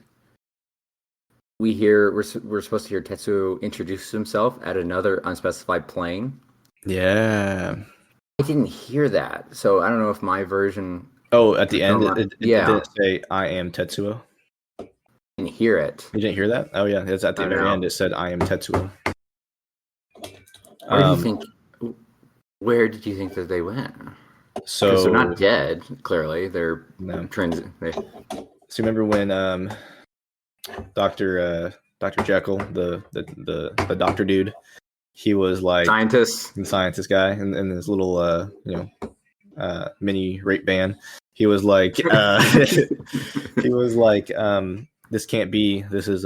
we're supposed to hear Tetsuo introduce himself at another unspecified plane. Yeah. I didn't hear that, so I don't know if my version. Oh, at the end, it didn't say "I am Tetsuo." Didn't hear it. You didn't hear that? Oh yeah, it's at the very end. It said "I am Tetsuo." Where did you think that they went? So because they're not dead. Clearly, they're So you remember when Dr. Jekyll, the doctor dude, he was like the scientist guy, and this little mini rape van. He was like this can't be. This is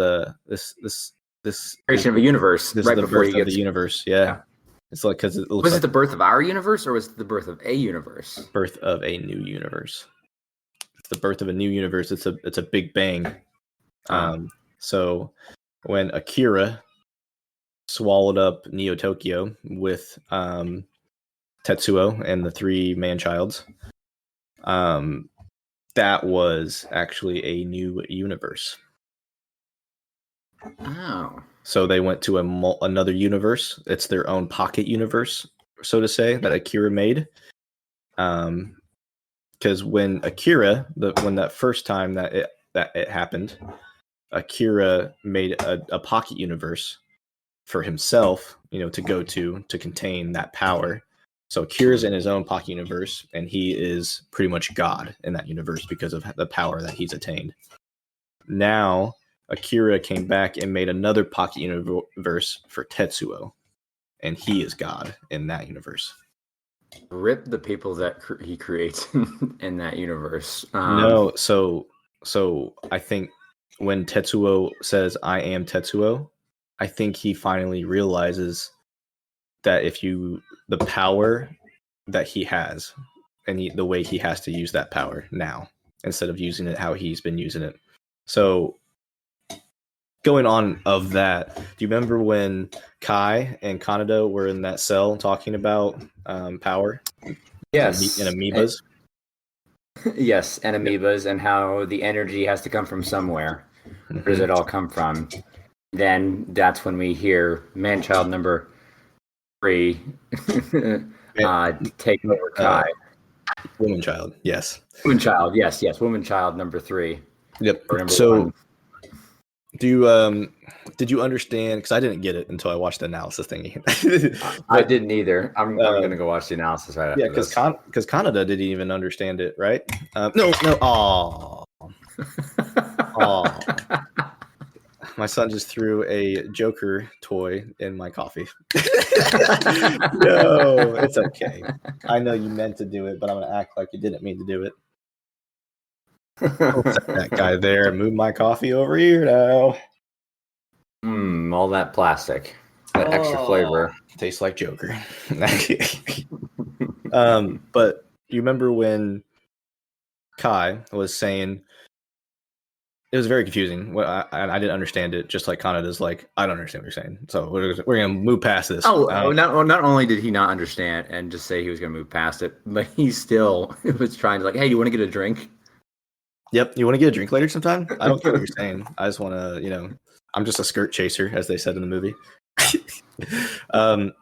this creation of a universe. This is the birth of the universe. Yeah. It's like, because it looks was it the birth of our universe, or was it the birth of a universe? Birth of a new universe. It's the birth of a new universe. It's a big bang. So when Akira swallowed up Neo Tokyo with Tetsuo and the three Man-Childs, that was actually a new universe. Oh. So they went to another universe. It's their own pocket universe, so to say, that Akira made. Because when Akira, when that first time that it happened, Akira made a pocket universe for himself, to go to contain that power. So Akira's in his own pocket universe, and he is pretty much God in that universe because of the power that he's attained. Now Akira came back and made another pocket universe for Tetsuo, and he is God in that universe. Rip the people that he creates in that universe. No, so I think when Tetsuo says "I am Tetsuo," I think he finally realizes that the power that he has, and the way he has to use that power now, instead of using it how he's been using it. So going on of that, do you remember when Kai and Kaneda were in that cell talking about power? Yes. And amoebas. Yes, and amoebas, and how the energy has to come from somewhere. Where does it all come from? Then that's when we hear Man-Child number 3 take over Kai. Woman-Child, yes. Woman-Child, yes. Woman-Child number 3. Yep. Or number so 1. Did you understand? Because I didn't get it until I watched the analysis thingy. I didn't either. I'm gonna go watch the analysis right after this. Because Canada didn't even understand it, right? No. Oh, my son just threw a Joker toy in my coffee. No, it's okay. I know you meant to do it, but I'm gonna act like you didn't mean to do it. That guy there, move my coffee over here now. All that plastic, that extra flavor. Tastes like Joker. But you remember when Kai was saying, it was very confusing. I didn't understand it, just like Kanada's like, I don't understand what you're saying. So we're going to move past this. Not only did he not understand and just say he was going to move past it, but he still was trying to like, hey, do you want to get a drink? Yep. You want to get a drink later sometime? I don't care what you're saying. I just want to, I'm just a skirt chaser, as they said in the movie.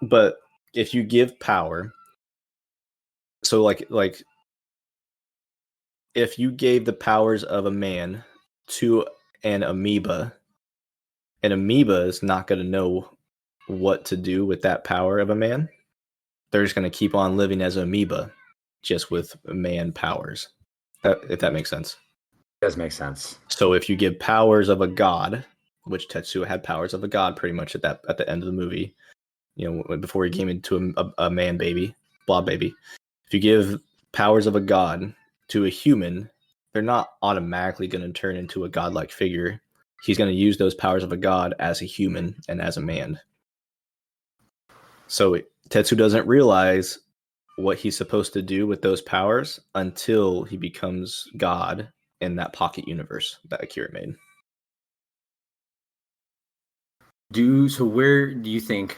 But if you give power, so like if you gave the powers of a man to an amoeba is not going to know what to do with that power of a man. They're just going to keep on living as amoeba, just with man powers. If that makes sense. It does make sense. So if you give powers of a god, which Tetsuo had powers of a god pretty much at the end of the movie, before he came into a man baby, blob baby. If you give powers of a god to a human, they're not automatically going to turn into a godlike figure. He's going to use those powers of a god as a human and as a man. So Tetsuo doesn't realize what he's supposed to do with those powers until he becomes God in that pocket universe that Akira made. So where do you think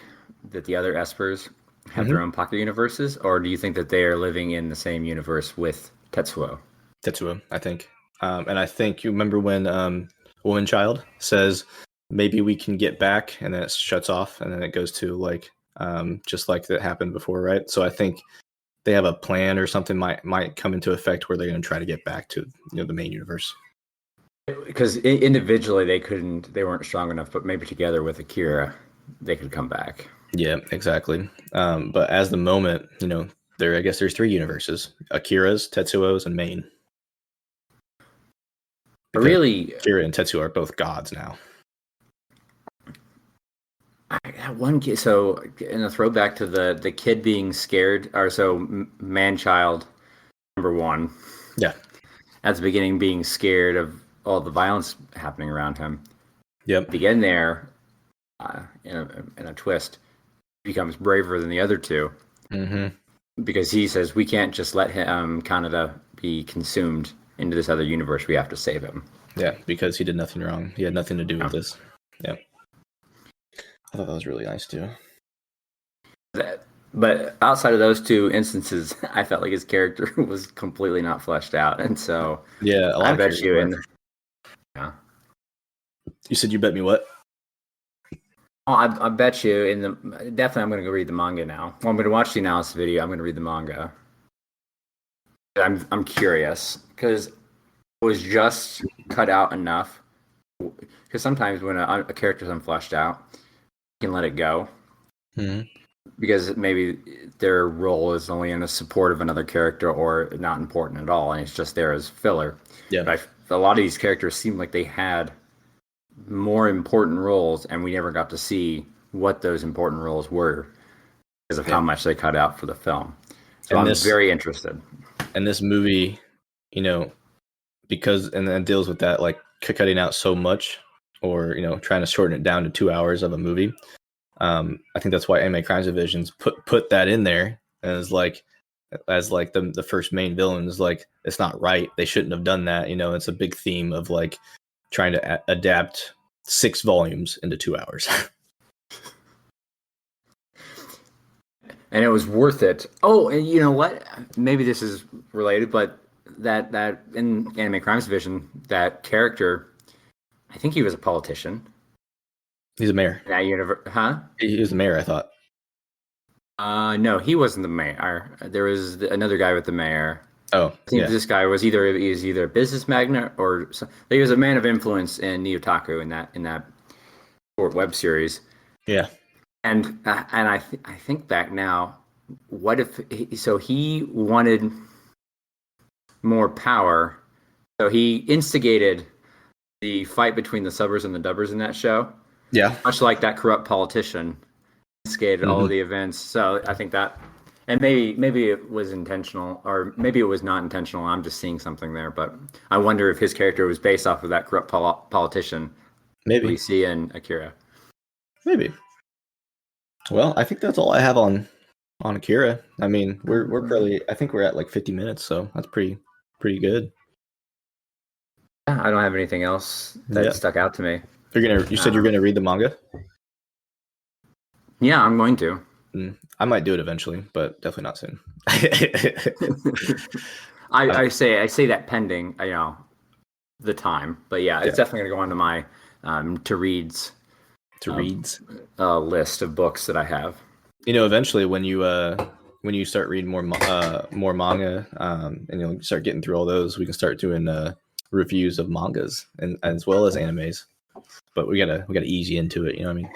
that the other Espers have their own pocket universes, or do you think that they are living in the same universe with Tetsuo? Tetsuo, I think. And I think you remember when Woman-Child says, maybe we can get back, and then it shuts off, and then it goes to like just like that happened before, right? So I think they have a plan or something might come into effect where they're going to try to get back to the main universe. Because individually they weren't strong enough, but maybe together with Akira, they could come back. Yeah, exactly. But as the moment, I guess there's 3 universes: Akira's, Tetsuo's, and Main. Really, Akira and Tetsuo are both gods now. One kid, so in a throwback to the kid being scared, or so Man-Child number 1. Yeah. At the beginning, being scared of all the violence happening around him. Yep. Begin there, in a twist, he becomes braver than the other 2. Because he says, we can't just let him, Kanada, be consumed into this other universe. We have to save him. Yeah, because he did nothing wrong. He had nothing to do with this. Yeah. I thought that was really nice, too. But outside of those 2 instances, I felt like his character was completely not fleshed out. And so, yeah, I bet you You said you bet me what? Oh, I bet you definitely I'm going to go read the manga now. Well, I'm going to watch the analysis video. I'm going to read the manga. I'm curious because it was just cut out enough. Because sometimes when a character's unfleshed out, you can let it go. Because maybe their role is only in a support of another character or not important at all, and it's just there as filler. Yeah. But a lot of these characters seem like they had more important roles, and we never got to see what those important roles were because of how much they cut out for the film. So I'm very interested. And this movie, because and then deals with that, like cutting out so much, or trying to shorten it down to 2 hours of a movie. I think that's why Anime Crimes Divisions put that in there as the first main villain is like, it's not right. They shouldn't have done that. It's a big theme of like trying to adapt 6 volumes into 2 hours. and it was worth it. Oh, and you know what? Maybe this is related, but that in Anime Crimes Division, that character, I think he was a politician. He's a mayor. That universe, huh? He was the mayor, I thought. No, he wasn't the mayor. There was another guy with the mayor. Oh, I think this guy was either a business magnate or he was a man of influence in Niotaku in that short web series. Yeah, and I think back now, what if he wanted more power, so he instigated the fight between the subbers and the dubbers in that show. Yeah, much like that corrupt politician instigated all of the events. So I think that. And maybe it was intentional, or maybe it was not intentional. I'm just seeing something there, but I wonder if his character was based off of that corrupt politician. Maybe we see in Akira. Maybe. Well, I think that's all I have on Akira. I mean, we're probably, I think we're at like 50 minutes, so that's pretty good. Yeah, I don't have anything else that stuck out to me. You said you're gonna read the manga? Yeah, I'm going to. I might do it eventually, but definitely not soon. I say that pending, the time. But yeah, it's definitely going to go onto my to reads list of books that I have. Eventually when you start reading more manga, and you'll start getting through all those, we can start doing reviews of mangas and as well as animes. But we gotta ease you into it. You know what I mean?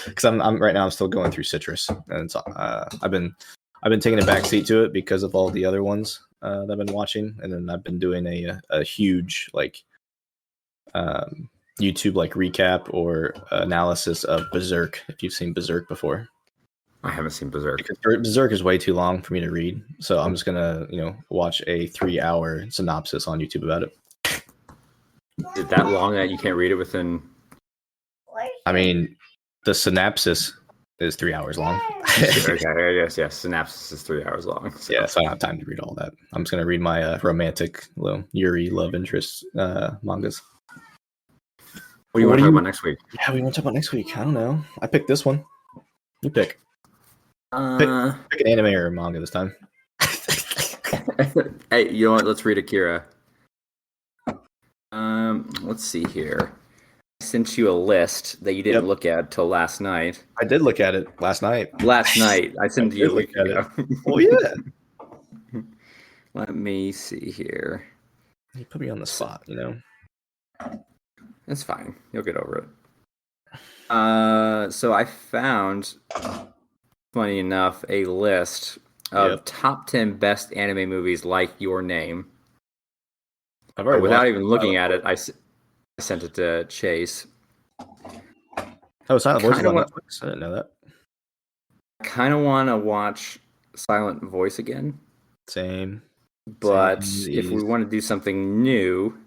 Because I'm right now I'm still going through Citrus, and it's, I've been taking a back seat to it because of all the other ones that I've been watching, and then I've been doing a huge YouTube recap or analysis of Berserk. If you've seen Berserk before. I haven't seen Berserk. Because Berserk is way too long for me to read, so I'm just gonna watch a 3-hour synopsis on YouTube about it. Is it that long that you can't read it within? I mean, the synopsis is 3 hours long. Okay, yes. Synopsis is 3 hours long. So. Yeah, so I don't have time to read all that. I'm just gonna read my romantic Yuri love interest mangas. What do you want to talk about next week? Yeah, we want to talk about next week. I don't know. I picked this one. You pick. Pick an anime or a manga this time. Hey, you know what? Let's read Akira. Let's see here. I sent you a list that you didn't look at till last night. I did look at it last night. I sent you a look at it. Oh yeah. Let me see here. You put me on the spot, That's fine. You'll get over it. So I found, funny enough, a list of top 10 best anime movies like Your Name. Without even looking at it, I sent it to Chase. Oh, Silent Voice is on Netflix? I didn't know that. I kind of want to watch Silent Voice again. Same. But if we want to do something new...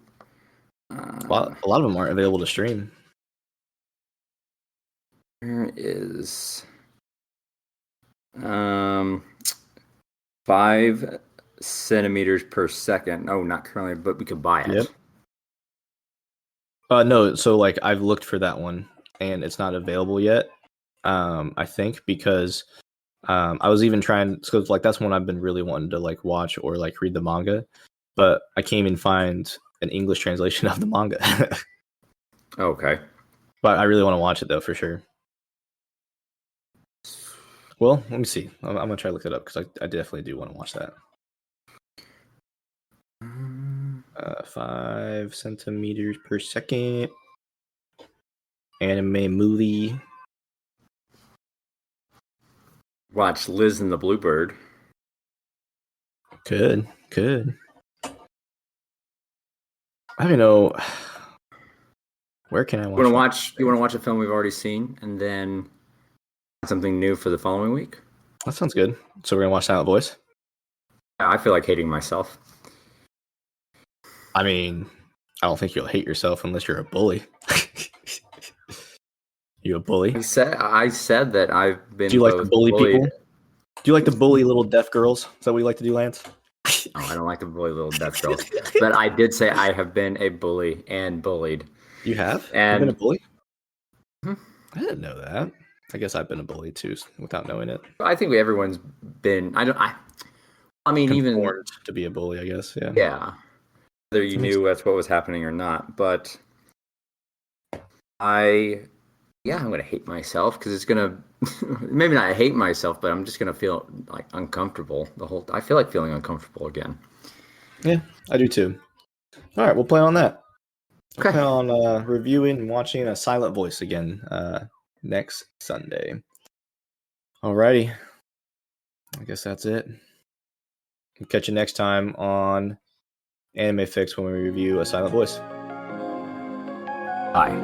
a lot of them aren't available to stream. There is 5 centimeters per second. Oh, not currently, but we could buy it. Yep. No, so I've looked for that one and it's not available yet. I think because I was even trying, so that's one I've been really wanting to watch or read the manga, but I can't even find an English translation of the manga. Okay. But I really want to watch it though, for sure. Well, let me see. I'm gonna try to look it up because I definitely do want to watch that. 5 centimeters per second. Anime movie. Watch Liz and the Bluebird. Good. I don't know. Where can I watch? You want to watch a film we've already seen, and then something new for the following week? That sounds good. So we're gonna watch Silent Voice. I feel like hating myself. I mean, I don't think you'll hate yourself unless you're a bully. You a bully? I said that I've been. Do you like to bully people? Do you like to bully little deaf girls? Is that what you like to do, Lance? No, I don't like to bully little deaf girls. But I did say I have been a bully and bullied. You have? And You've been a bully? I didn't know that. I guess I've been a bully too, without knowing it. I think everyone's been. I mean, even Conformed to be a bully, I guess. Yeah. yeah, whether you knew that's what was happening or not. But I'm gonna hate myself because it's gonna maybe not hate myself, but I'm just gonna feel like uncomfortable I feel like feeling uncomfortable again. Yeah, I do too. All right, we'll play on that. Okay. We'll play on reviewing and watching A Silent Voice again next Sunday. Alrighty. I guess that's it. We'll catch you next time on Anime Fix when we review A Silent Voice. Bye.